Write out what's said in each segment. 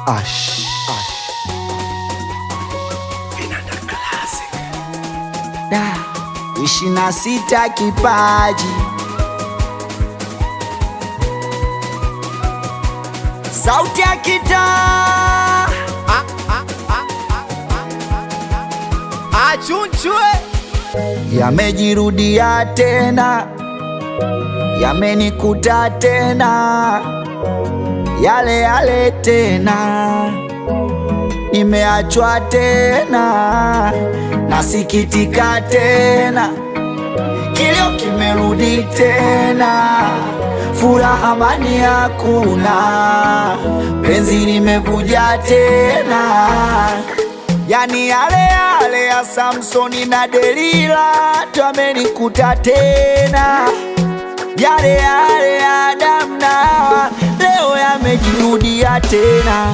Ash. Vinanda Classic. Da, 26 kipaji. Sauti ya kitaa. Achunchwe. Yamejirudia tena, yamenikuta tena, yale yale tena, nimeachwa tena, nasikitika tena, kilio kimerudi tena, furaha amani hakuna, penzi limevuja tena. Yani yale yale ya Samsoni na Delila twamenikuta tena, yale yale ya Adamu na Hawa leo yamejirudia tena.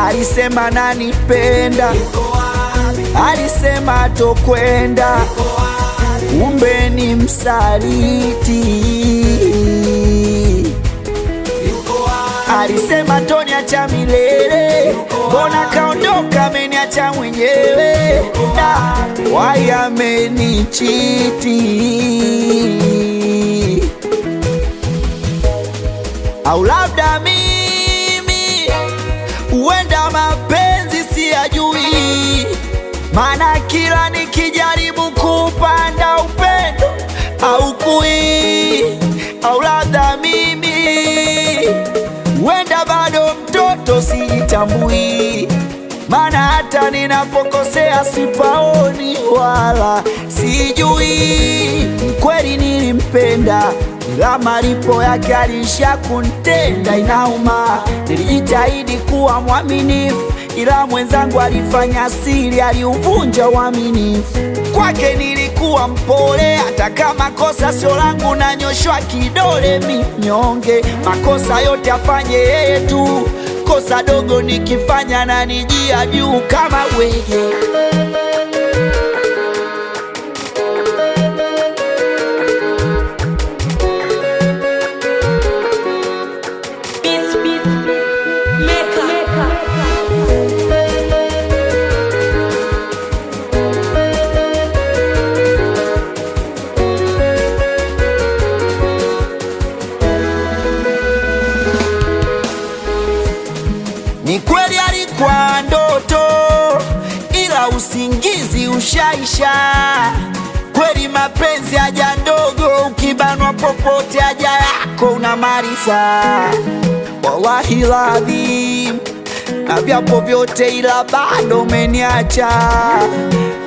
Alisema nanipenda, alisema tokwenda, kumbe ni msaliti. Alisema toniacha milele, mbona kaondoka ameniacha mwenyewe, na wai amenichiti. Au labda mimi huenda mapenzi siyajui, maana kila nikijaribu kupanda upendo haukui. Au labda mimi huenda bado mtoto sijitambui, maana hata ninapokosea sipaoni wala sijui. Kweli nilimpenda, ila malipo yake alisha kuntenda. Inauma, nilijitahidi kuwa mwaminifu, ila mwenzangu alifanya siri, aliuvunja uaminifu. Kwake nilikuwa mpole, hata kama kosa sio langu nanyoshwa kidole minyonge. Makosa yote afanye yeye tu, kosa dogo nikifanya na nijia juu kama wege. Ni kweli alikuwa ndoto, ila usingizi ushaisha. Kweli mapenzi haja ndogo, ukibanwa popote haja yako unamaliza. Wallahi ladhim, na vyapo vyote ila bado umeniacha.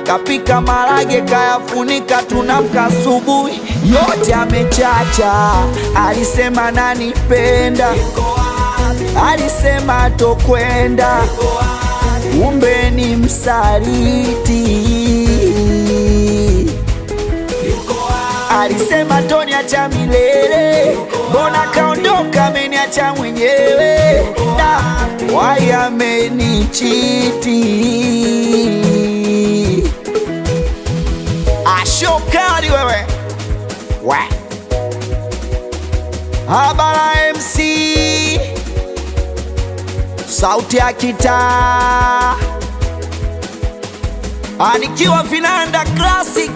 Kapika marage kayafunika, tunamka asubuhi yote amechacha. Alisema nanipenda, alisema tokwenda, kumbe ni msaliti. Alisema toniacha milele, mbona kaondoka ameniacha mwenyewe, na wai amenichiti. Ashokali wewe we Habara MC, sauti ya kitaa, anikiwa Vinanda Classic,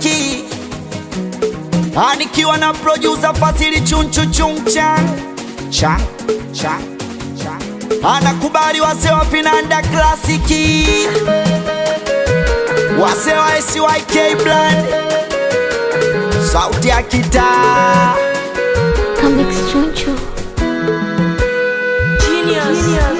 anikiwa na producer Fasili Chunchu Chungchan Chan Chan Chan, anakubali wase wa Vinanda Classic, wase wa SYK Brand, sauti ya kitaa. Comics Chunchu Genius.